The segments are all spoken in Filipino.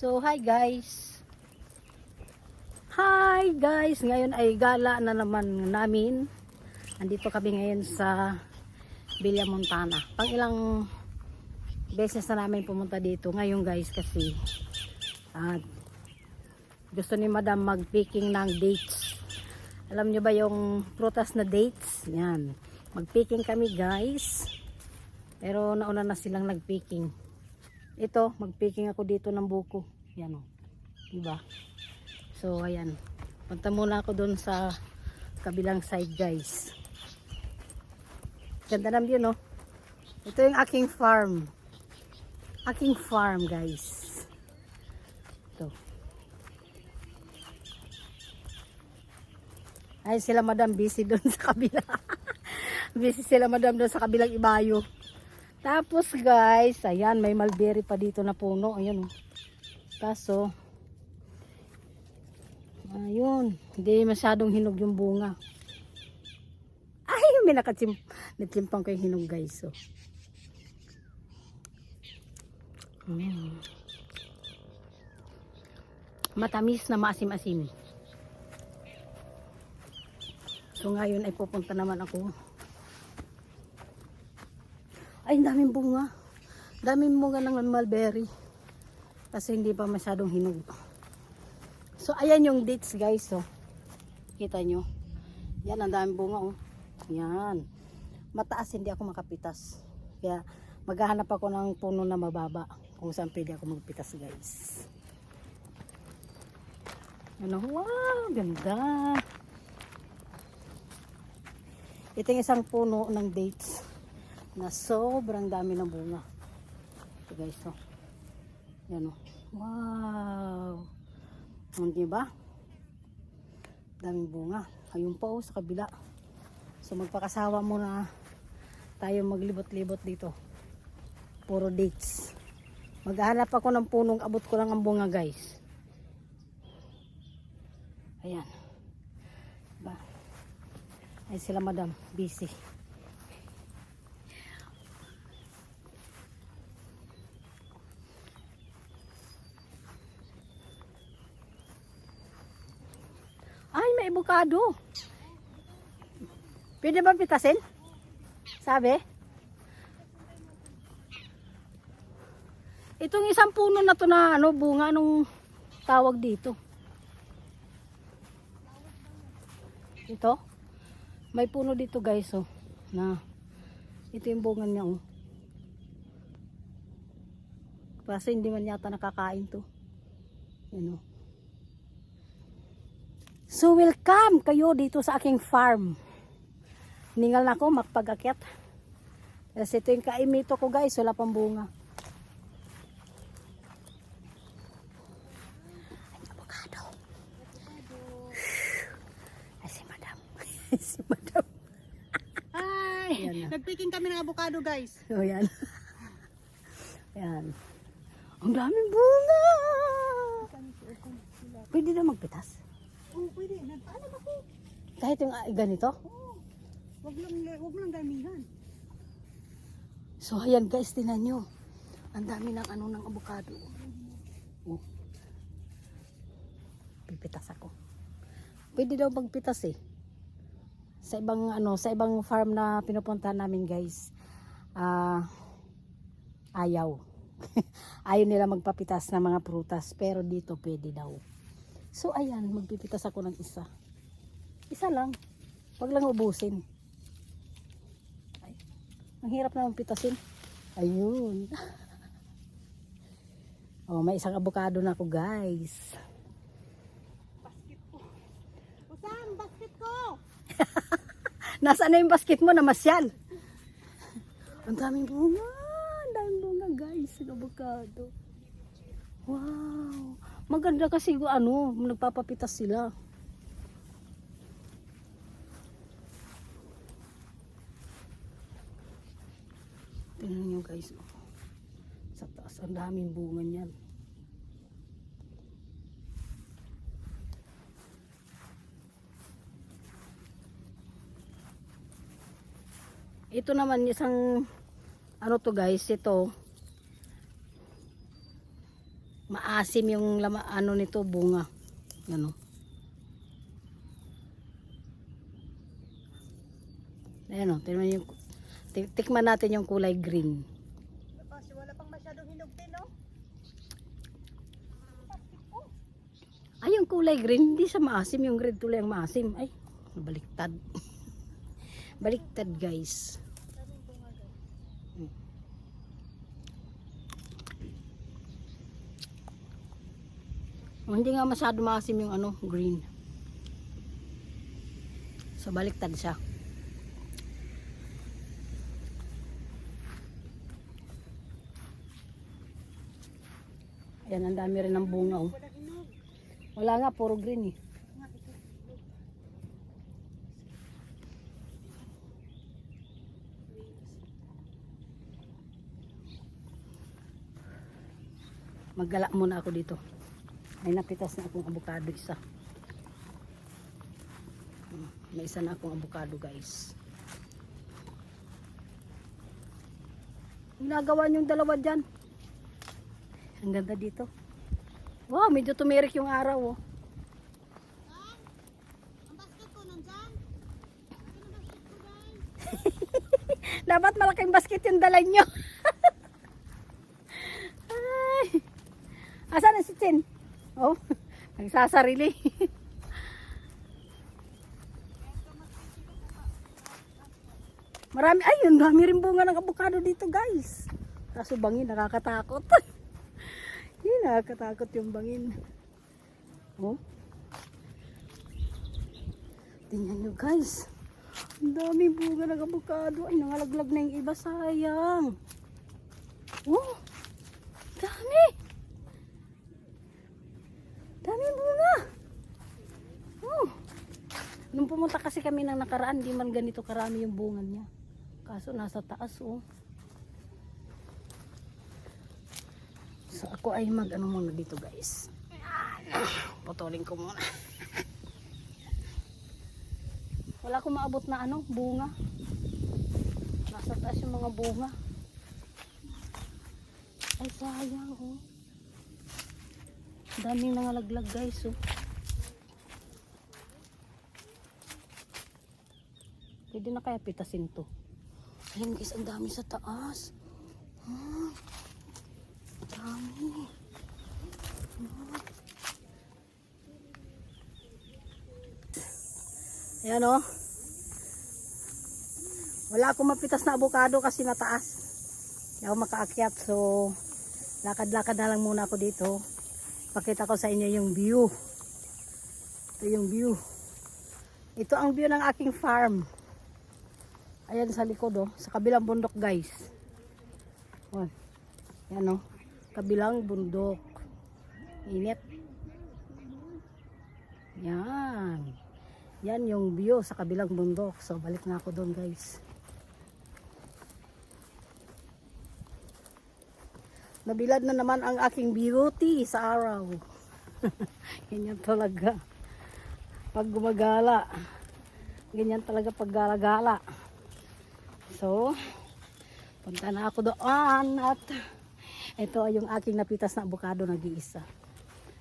So, hi guys. Hi guys. Ngayon ay gala na naman namin. Andito kami ngayon sa Villa Montana. Pang ilang beses na namin pumunta dito. Ngayon guys kasi gusto ni Madam mag-picking ng dates. Alam nyo ba yung prutas na dates? Yan. Mag-picking kami guys. Pero nauna na silang nag-picking. Ito, mag-picking ako dito ng buko. Yan o. Diba? So, ayan. Punta muna ako dun sa kabilang side guys. Ganda ng view, no? Ito yung aking farm. Aking farm guys. Ito. Ay, sila Madam busy dun sa kabila. Busy sila Madam dun sa kabilang ibayo. Tapos guys, ayan, may mulberry pa dito na puno. Ayun, oh. Kaso, ayun, hindi masyadong hinog yung bunga. Ay, may natimpang ko yung hinog guys. Oh. Matamis na maasim-asim. So ngayon ay pupunta naman ako. Ay, daming bunga. Daming bunga ng mulberry. Kasi hindi pa masyadong hinog. So, ayan yung dates guys. So, kita nyo. Yan, ang daming bunga. Oh. Yan. Mataas, hindi ako makapitas. Kaya, maghahanap ako ng puno na mababa. Kung saan pwede ako magpitas guys. Ano? Wow, ganda. Ito yung isang puno ng dates na sobrang dami ng bunga. Ito guys, oh. Yan, oh. Wow. Hindi ba? Daming bunga. Ayun pa, oh, sa kabila. So magpakasawa muna tayo maglibot-libot dito. Puro dates. Maghanap ako ng punong abot ko lang ang bunga guys. Ayan. Diba? Ay sila Madam, busy. Ay, may avocado. Pwede ba pitasin? Sabi? Itong isang puno na to na ano, bunga, anong tawag dito? Ito? May puno dito guys, oh. Na, ito yung bunga niya, oh. Kasi hindi man yata nakakain to. Yan, oh. So welcome kayo dito sa aking farm. Ningal na ako magpag-akyat. Kasi ito yung kaimito ko guys, wala pang bunga. Avocado. Ay si Madam. Si Madam. Hi! Nagpicking kami ng avocado guys. So yan. Yan. Ang daming bunga. Pwede na magpitas. Oo, pwede. Nagpaalam ako. Kahit yung ganito. Oo. Wag lang damihan. So ayan guys, tinan nyo. Ang dami ng ano ng avocado. Oh. Pipitas ako. Pwede daw magpitas eh. Sa ibang ano, sa ibang farm na pinupuntahan namin guys. Ayaw. Ayaw nila magpapitas ng mga prutas, pero dito pwede daw. So ayan, magpipitas ako ng isa. Isa lang. Wag lang ubusin. Ay, ang hirap na pitasin. Ayun. Oh, may isang avocado na ako, guys. Basket ko. Usam, basket ko! Nasaan na yung basket mo? Namasyal. Ang daming bunga. Ang daming bunga, guys. Ang avocado. Wow. Maganda kasi ano, nagpapapitas sila. Tingnan nyo guys. Sa taas, ang daming bunga niyan. Ito naman isang ano to guys, ito maasim yung ano nito, bunga. Yan o. Ayan o, tikman natin yung kulay green. Kasi wala pang masyadong hinog din, no? Ay, yung kulay green, hindi siya maasim. Yung red tuloy ang maasim. Ay, baliktad. Baliktad, guys. Hindi nga masyado maasim yung ano, green. So, baliktad siya. Ayan, ang dami rin ng bunga, oh. Wala nga, puro green eh. Maggala muna ako dito. May napitas na akong avocado isa. May isa na akong avocado, guys. Ginagawa niyong dalawa dyan. Ang ganda dito. Wow, medyo tumirik yung araw, oh. Ang basket ko nandyan. Dapat malaking basket yung dala nyo. Ay. Asan na si Chin? Oh, nagsasarili. Marami, ay, ang dami rin bunga ng avocado dito, guys. Kaso bangin, nakakatakot. Hindi, nakakatakot yung bangin. Oh. Tingnan nyo, guys. Ang dami bunga ng avocado. Ay, nangalaglag na yung iba, sayang. Oh, dami. Dami bunga. Oh. Nung pumunta kasi kami ng nakaraan, di man ganito karami yung bunga niya. Kaso nasa taas, oh. So ako ay mag-ano muna dito, guys. Putulin ko muna. Wala akong maabot na ano, bunga. Nasa taas yung mga bunga. Ay, sayang, oh. Daming nangalaglag, guys, oh. Pwede na kaya pitasin to. Ayan, guys, ang dami sa taas. Dami. Ayan, oh. Wala akong mapitas na avocado kasi mataas. Hindi ako makaakyat. So, lakad-lakad na lang muna ako dito. Pakita ko sa inyo yung view. Ito yung view. Ito ang view ng aking farm. Ayan sa likod, oh. Sa kabilang bundok, guys. Oh. Ayan, oh. Kabilang bundok. Init. Yan. Yan yung view sa kabilang bundok. So, balik na ako doon, guys. Nabilad na naman ang aking beauty sa araw. Ganyan talaga. Pag gumagala. Ganyan talaga pag gala-gala. So, punta na ako doon at ito ay yung aking napitas na avocado nag-iisa.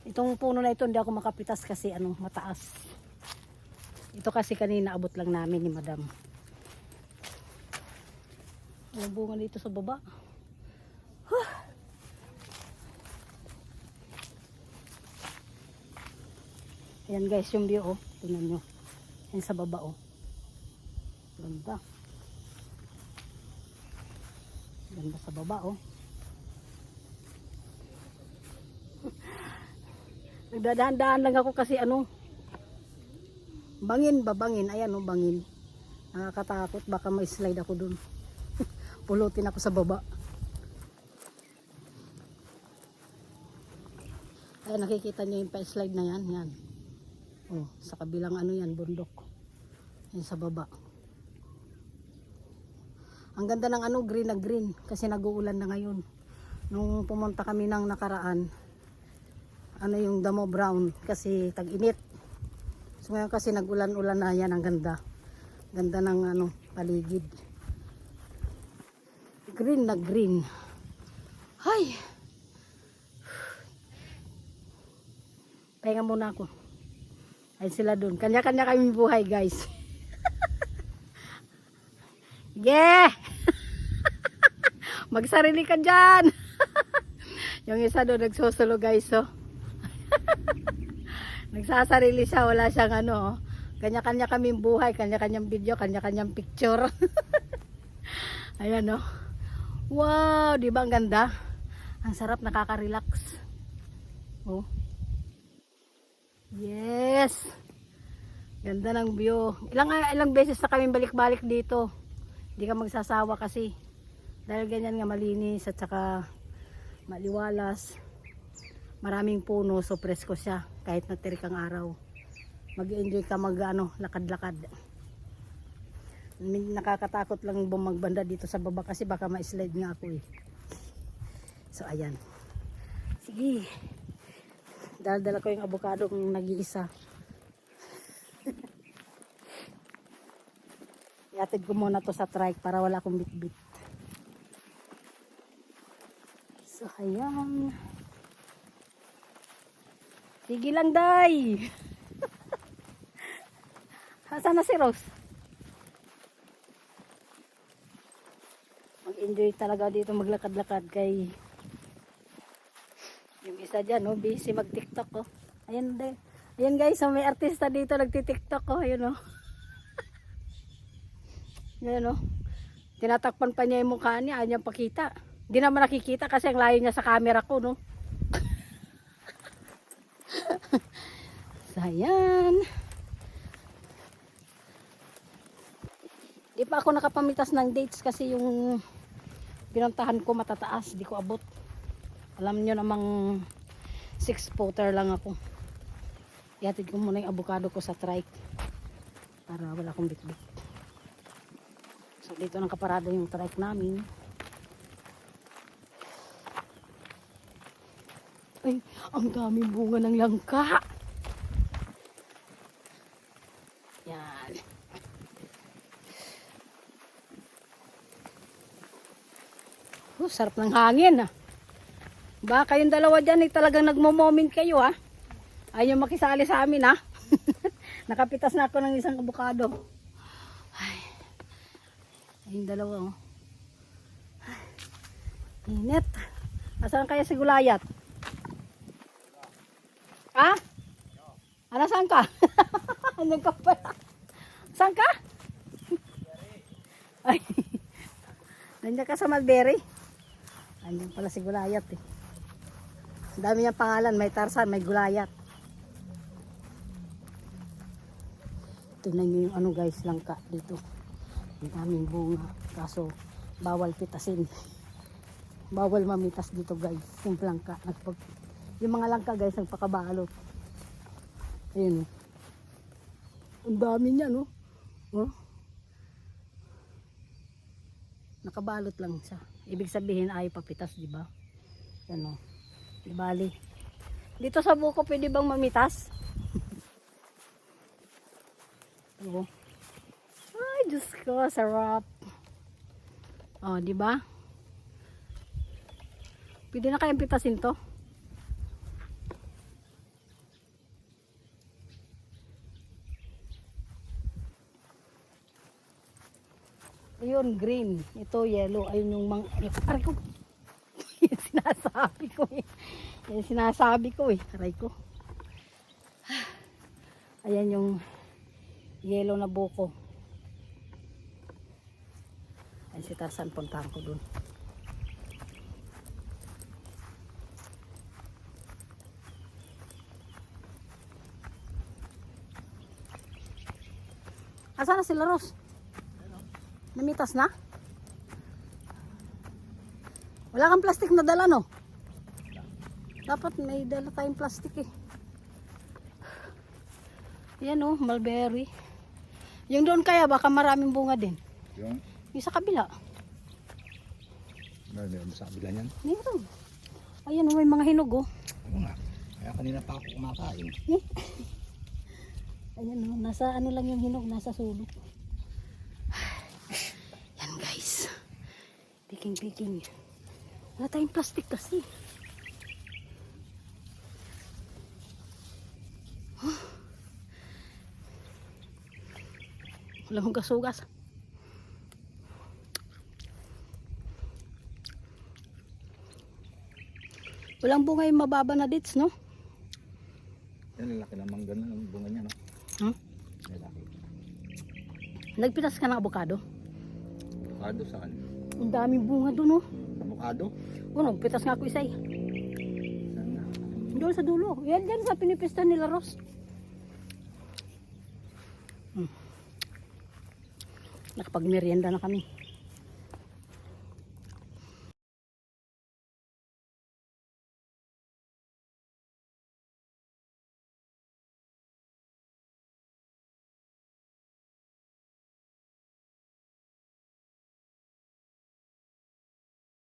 Itong puno na ito hindi ako makapitas kasi ano, mataas. Ito kasi kanina abot lang namin ni Madam. Ang bunga dito sa baba. Ayan, guys, yung view, oh. Tingnan nyo. Ayan sa baba, oh. Ganda. Ganda sa baba, oh. Nagdadaan-daan lang ako kasi ano, bangin ba, bangin. Ayan, oh, bangin. Nakakatakot, baka may slide ako dun. Pulutin ako sa baba. Ayan, nakikita nyo yung pa-slide na yan. Yan. Oh, sa kabilang ano yan, bundok. Yan sa baba. Ang ganda ng ano, green na green. Kasi nag-uulan na ngayon. Nung pumunta kami ng nakaraan, ano yung damo brown. Kasi tag-init. So ngayon kasi nag-ulan-ulan na yan. Ang ganda. Ganda ng ano, paligid. Green na green. Hay! Pahinga muna ako. Ayun sila dun. Kanya-kanya kami buhay, guys. Yeah! Magsarili ka dyan! Yung isa doon nagsusulo, guys, oh. Nagsasarili siya, wala siyang ano, oh. Kanya-kanya kami buhay, kanya-kanyang video, kanya-kanyang picture. Ayan, oh. Wow, di ba ang ganda? Ang sarap, nakaka-relax. Oh. Yes. Ganda ng view. Ilang beses na kami balik-balik dito. Hindi ka magsasawa kasi. Dahil ganyan nga malinis at saka maliwalas. Maraming puno, so presko siya kahit natirik ang araw. Mag-enjoy ka lakad-lakad. Nakakatakot lang bumagbanda dito sa baba kasi baka ma-slide nga ako eh. So ayan. Sige. Dala-dala ko yung avocado kung nag-iisa. Iatid ko muna to sa trike para wala akong bit-bit. So ayan. Sige lang, day. Saan na si Rose? Mag-enjoy talaga dito maglakad-lakad kay yung isa dyan, oh, busy mag-tiktok, oh. Ayan, ayan guys, so may artista dito nagti-tiktok, oh. Ayun, oh. Ayan, oh. Tinatakpan pa niya yung mukha niya, ayaw niyang pakita. Hindi naman nakikita kasi ang layo niya sa camera ko, no. So, ayan. Di pa ako nakapamitas ng dates kasi yung pinuntahan ko matataas, di ko abot. Alam nyo namang 6-footer lang ako. Ihatid ko muna yung avocado ko sa trike para wala akong bitbit. So dito nang kaparado yung trike namin. Ay, ang daming bunga ng langka. Yan. Sarap ng hangin, ah. Baka kayong dalawa dyan ay talagang nagmo-moment kayo, ha. Ayaw makisali sa amin, ha. Nakapitas na ako ng isang avocado. Ay. Ayun dalawa, oh. Ay. Init. Asan kaya si Gulayat? Ha? Ano, saan ka? Anong ka pala? Saan ka? Ay. Nandiyan ka sa Mulberry? Andiyan pala si Gulayat, eh. Ang dami niyang pangalan, may Tarzan, may Gulayat. Tingnan niyo yung ano guys, langka dito. Ang daming bunga, kaso bawal pitasin. Bawal mamitas dito guys, yung langka. Yung mga langka guys, nagpakabalot. Ayun, oh. Ang dami niya, no? Oh. Nakabalot lang siya. Ibig sabihin ay papitas, di ba? Ano? Di bali. Dito sa buko pwede bang mamitas? Oo. Ay, Diyos ko, sarap. Oh, di ba? Pwede na kayang pitasin to? Ayun, green. Ito, yellow. Ayun yung aray ko. Yung sinasabi ko eh. Yung sinasabi ko eh. Aray ko. Ayan yung yellow na buko. Ayun si Tarzan, puntahan ko dun. Asa na sila, Ros? Namitas na? Wala kang plastic na dala, no? Dapat may dala tayong plastic eh. Yan, oh, mulberry. Yung doon kaya baka maraming bunga din. Yung sa kabila. Meron sa kabila niyan? Meron. Ayan, oh, may mga hinog, oh. Oo nga. Kaya kanina pa ako kumakain. Ayan, oh, nasa ano lang yung hinog, nasa sulok. Yan guys. Piking. Wala tayong plastic kasi. Walang hugas-hugas. Walang bunga yung mababa na dates, no? Yan, lalaki naman ganun ang bunga niya, no? Hmm? Lalaki. Nagpitas ka ng avocado? Avocado saan? Ang daming bunga doon, no? Avocado? O, nagpitas nga ako isa eh. Saan nga? Doon sa dulo. Yan dyan sa pinipista nila, Ros. Nakapag-merienda na kami.